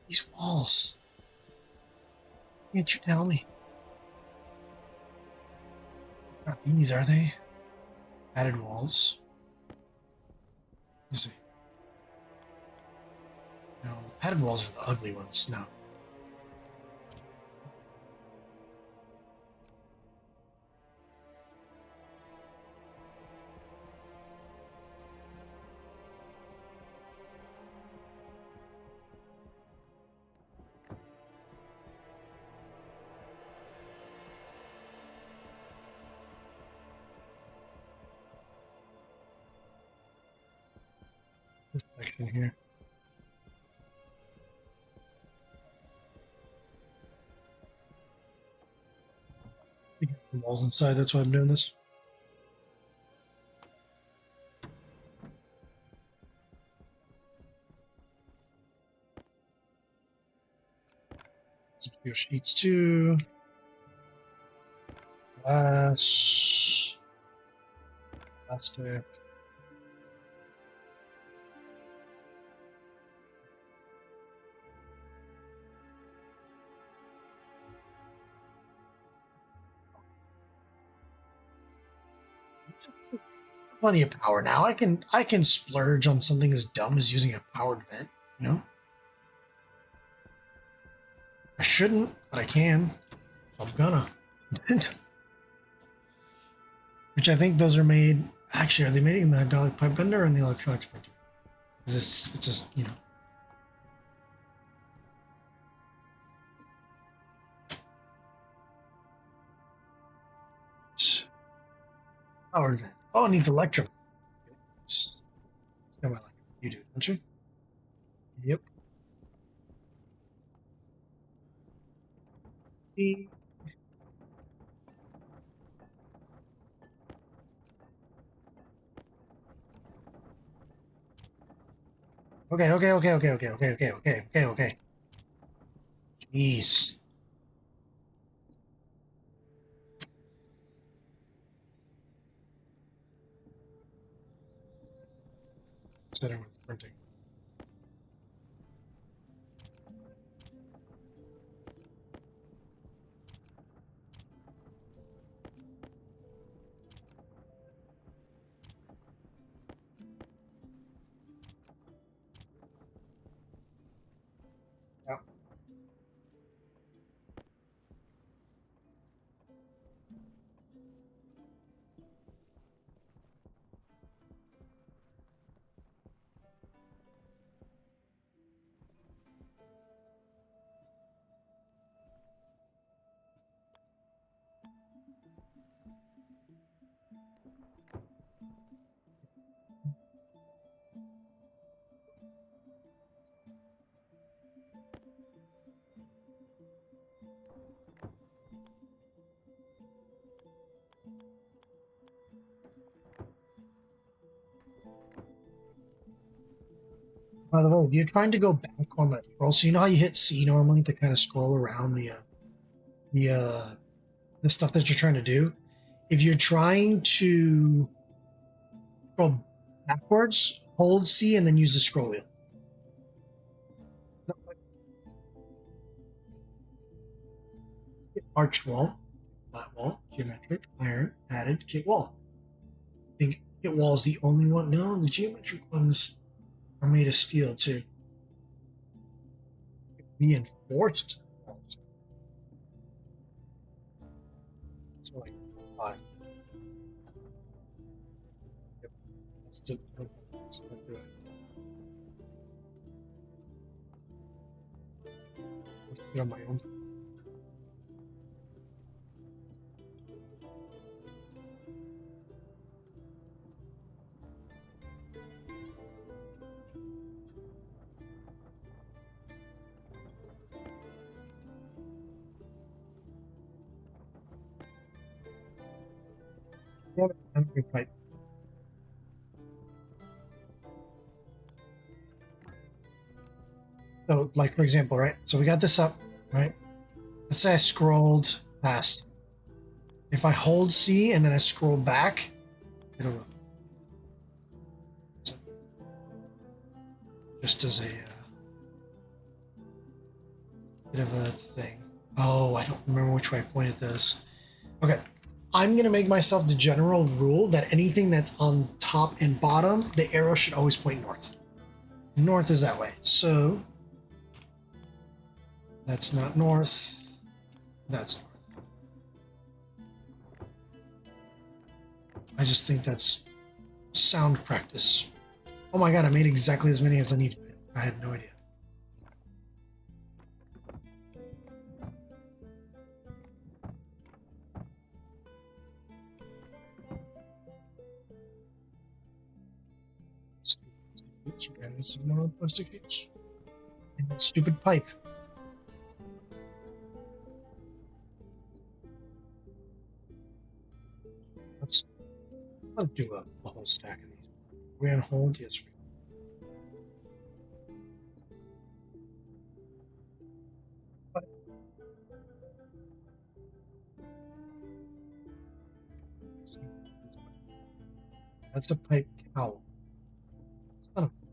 These walls. Can't you tell me? Not these, are they? Added walls. Let's see. No, padded walls are the ugly ones. No. This section here. The walls inside, that's why I'm doing this. Some steel sheets too. Glass. Plastic. Plenty of power now. I can splurge on something as dumb as using a powered vent, you know? I shouldn't, but I can. I'm gonna. Which I think those are made. Actually, are they made in the hydraulic pipe bender or in the electronics printer? Is this? It's just, you know. Powered vent. Oh, it needs electric. You do, don't you? Yep. Okay. Jeez. Setting with printing. Yeah. By the way, if you're trying to go back on that scroll, so you know how you hit C normally to kind of scroll around the uh, the stuff that you're trying to do. If you're trying to scroll backwards, hold C and then use the scroll wheel. Arched wall, flat wall, geometric, iron, added, kit wall. I think kit wall is the only one. No, the geometric ones are made of steel too. Reinforced walls. So like 5. Yep. Let's do it. Let's do it on my own. Yeah, I'm right. So, like for example, right? So we got this up, right? Let's say I scrolled past. If I hold C and then I scroll back, it'll just as a bit of a thing. Oh, I don't remember which way I pointed this. Okay. I'm going to make myself the general rule that anything that's on top and bottom, the arrow should always point north. North is that way. So that's not north. That's north. I just think that's sound practice. Oh my god, I made exactly as many as I needed. I had no idea. More plastic sheets. And that stupid pipe. Let's do a whole stack of these. We're on hold? Yes, we are. That's a pipe cowl. Son of a-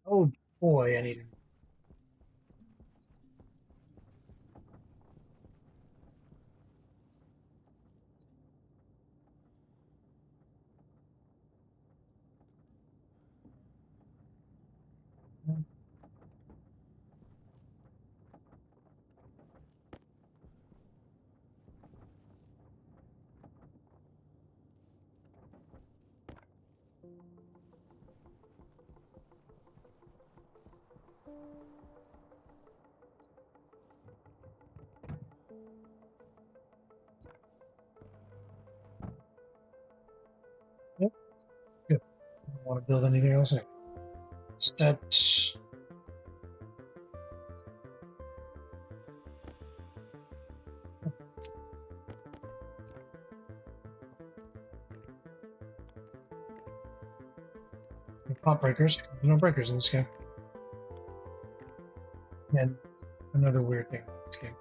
Oh boy, I need to. Yep, good. I don't want to build anything else anyway. Set pop breakers. There's no breakers in this game. And another weird thing about this game.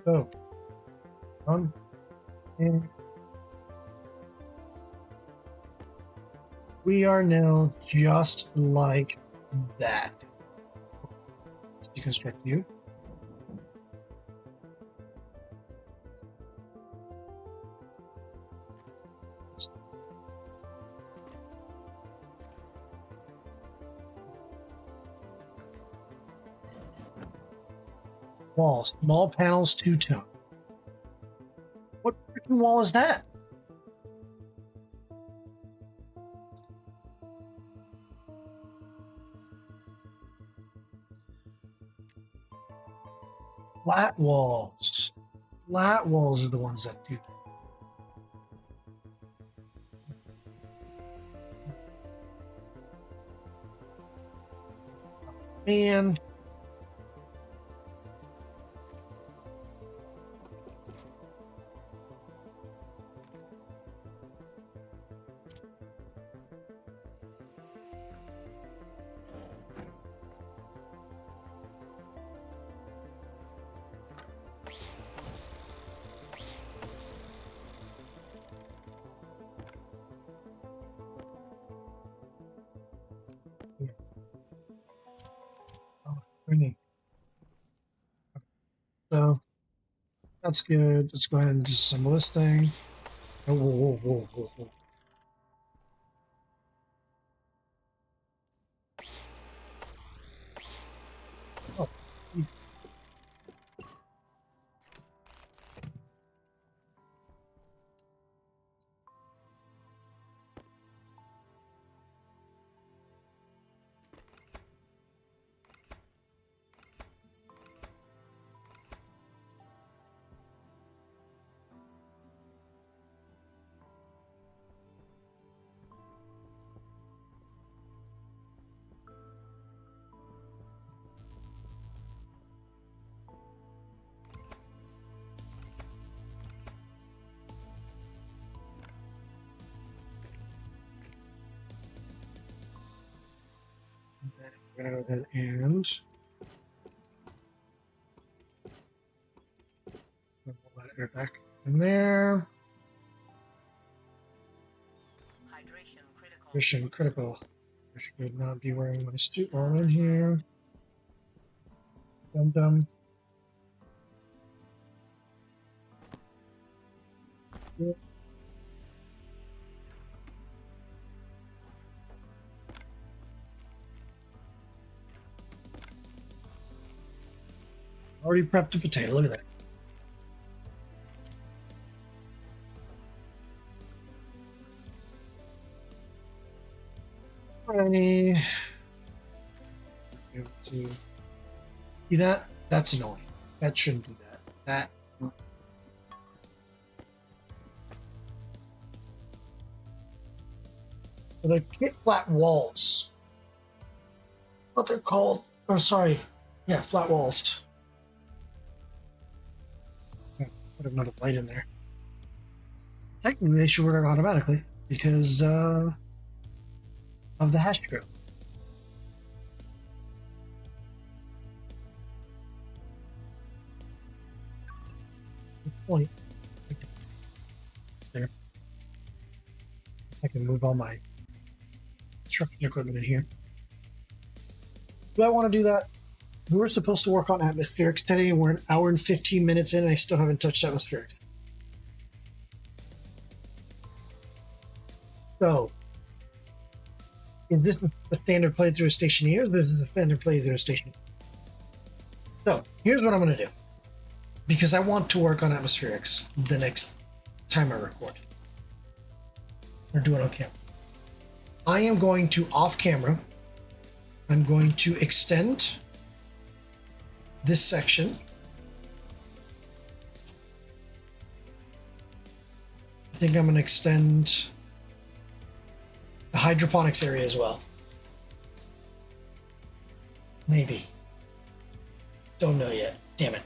So, on and we are now just like that. Let's deconstruct you. Wall, small panels, two-tone. What freaking wall is that? Flat walls. Flat walls are the ones that do that. Man. Yeah. Oh, really? So that's good. Let's go ahead and disassemble this thing. Oh, whoa, whoa, whoa, whoa, whoa. Oh, geez. We're gonna go ahead and pull that air back in there. Mission critical. I should not be wearing my suit while I'm in here. Dum dum. Yep. Already prepped a potato. Look at that. Ready. Able to see that? That's annoying. That shouldn't do that. That. So they're kit flat walls. What they're called? Oh, sorry. Yeah, flat walls. Put another light in there. Technically, they should work automatically because of the hash strip. 20. There. I can move all my construction equipment in here. Do I want to do that? We were supposed to work on atmospherics today, and we're an hour and 15 minutes in, and I still haven't touched atmospherics. So, is this a standard playthrough of Stationeers? This is a standard playthrough of Stationeers. So, here's what I'm going to do. Because I want to work on atmospherics the next time I record. Or do it on camera. I am going to, off camera, I'm going to extend this section. I think I'm going to extend the hydroponics area as well. Maybe. Don't know yet. Damn it.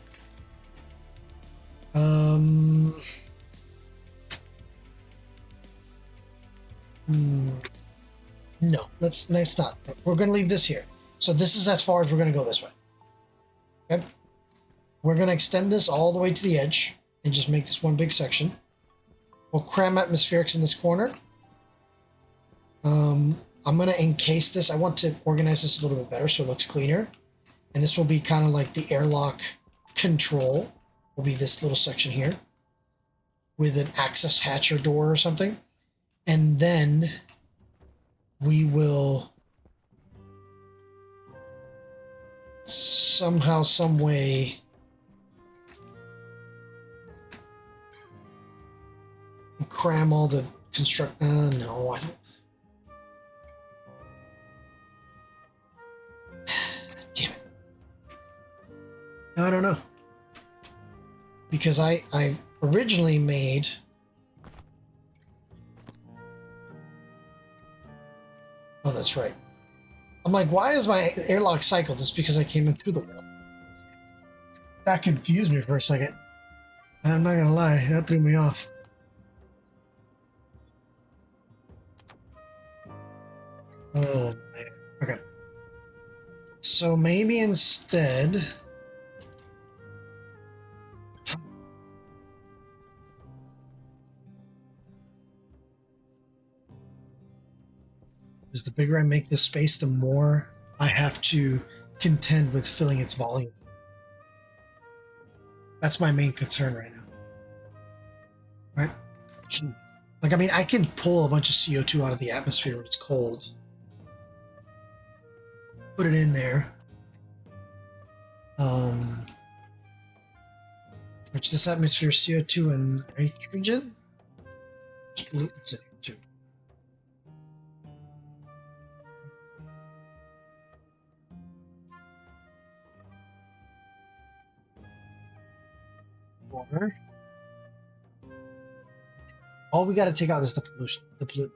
No, let's not. We're going to leave this here. So this is as far as we're going to go this way. Okay. We're going to extend this all the way to the edge and just make this one big section. We'll cram atmospherics in this corner. I'm going to encase this. I want to organize this a little bit better so it looks cleaner. And this will be kind of like the airlock control. Will be this little section here with an access hatch or door or something. And then we will somehow, some way cram all the no, I don't. Damn it. No, I don't know. Because I originally made oh, that's right. I'm like, why is my airlock cycled? It's because I came in through the wall. That confused me for a second. I'm not gonna lie, that threw me off. Oh man. Okay. So maybe instead is the bigger I make this space, the more I have to contend with filling its volume. That's my main concern right now. Right? Like, I mean, I can pull a bunch of CO2 out of the atmosphere when it's cold. Put it in there. Which this atmosphere is CO2 and nitrogen? There's pollutants in here too. Water. All we got to take out is the pollution, the pollutant.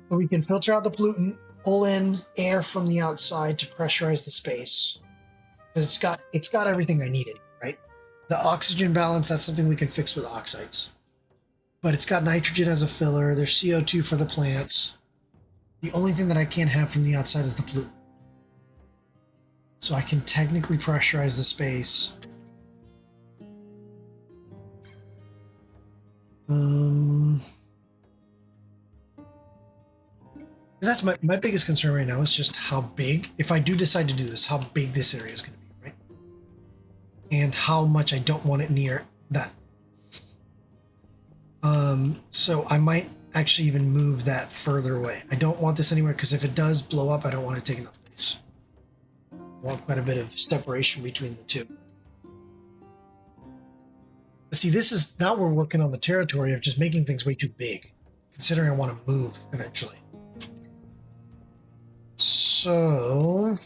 But we can filter out the pollutant, pull in air from the outside to pressurize the space. Because it's got everything I needed, right? The oxygen balance, that's something we can fix with oxides. But it's got nitrogen as a filler. There's CO2 for the plants. The only thing that I can't have from the outside is the pollutant. So I can technically pressurize the space. That's my biggest concern right now is just how big, if I do decide to do this, how big this area is going to be, right? And how much I don't want it near that. So I might actually even move that further away. I don't want this anywhere because if it does blow up, I don't want to take another place. I want quite a bit of separation between the two. But see, this is now we're working on the territory of just making things way too big, considering I want to move eventually. So,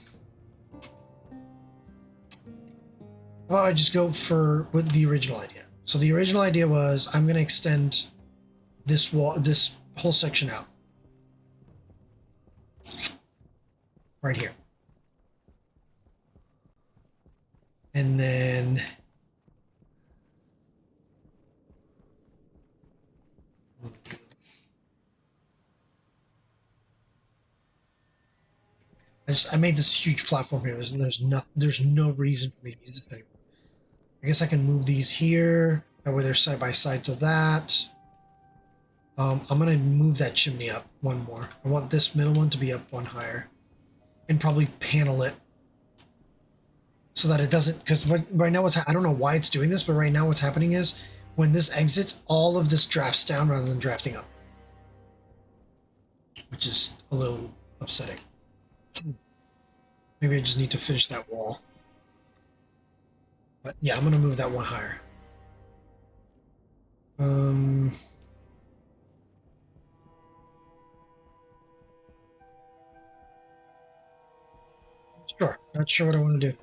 how about I just go for with the original idea? So the original idea was I'm going to extend this wall, this whole section out, right here, and then I made this huge platform here. There's no reason for me to use this anymore. I guess I can move these here. That way they're side by side to that. I'm gonna move that chimney up one more. I want this middle one to be up one higher, and probably panel it so that it doesn't. Because right now I don't know why it's doing this, but right now what's happening is when this exits, all of this drafts down rather than drafting up, which is a little upsetting. Maybe I just need to finish that wall. But yeah, I'm gonna move that one higher. Sure. Not sure what I want to do.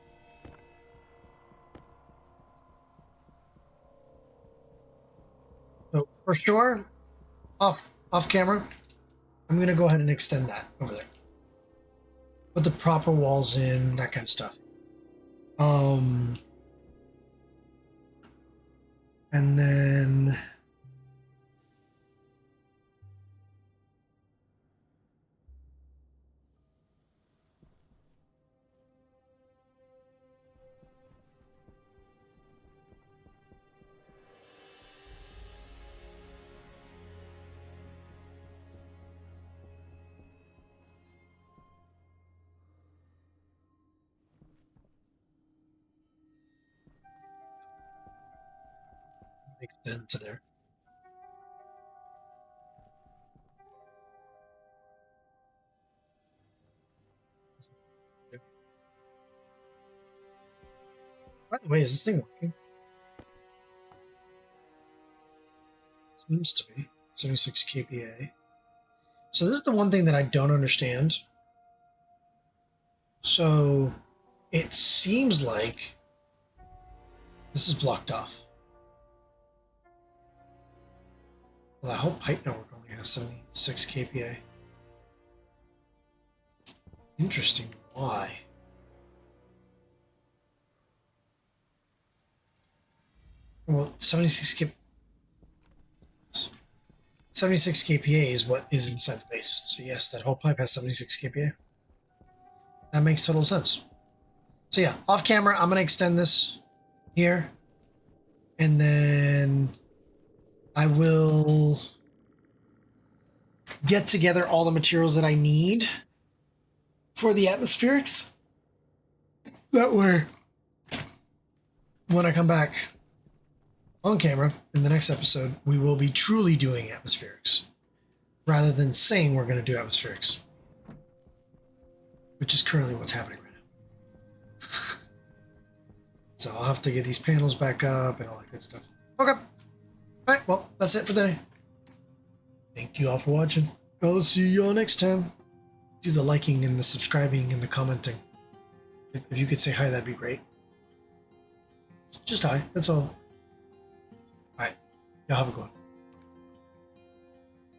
So for sure, off camera, I'm gonna go ahead and extend that over there. Put the proper walls in, that kind of stuff. And then extend to there. By the way, is this thing working? Seems to be. 76 kPa. So this is the one thing that I don't understand. So it seems like this is blocked off. Well, that whole pipe network only has 76 kPa. Interesting. Why? Well, 76 kPa is what is inside the base. So yes, that whole pipe has 76 kPa. That makes total sense. So yeah, off camera, I'm going to extend this here. And then I will get together all the materials that I need for the atmospherics. That way, when I come back, on camera in the next episode, we will be truly doing atmospherics rather than saying we're going to do atmospherics, which is currently what's happening right now. So I'll have to get these panels back up and all that good stuff. Okay. All right. Well, that's it for today. Thank you all for watching. I'll see you all next time. Do the liking and the subscribing and the commenting. If you could say hi, that'd be great. Just hi. That's all. All right. Y'all have a good one.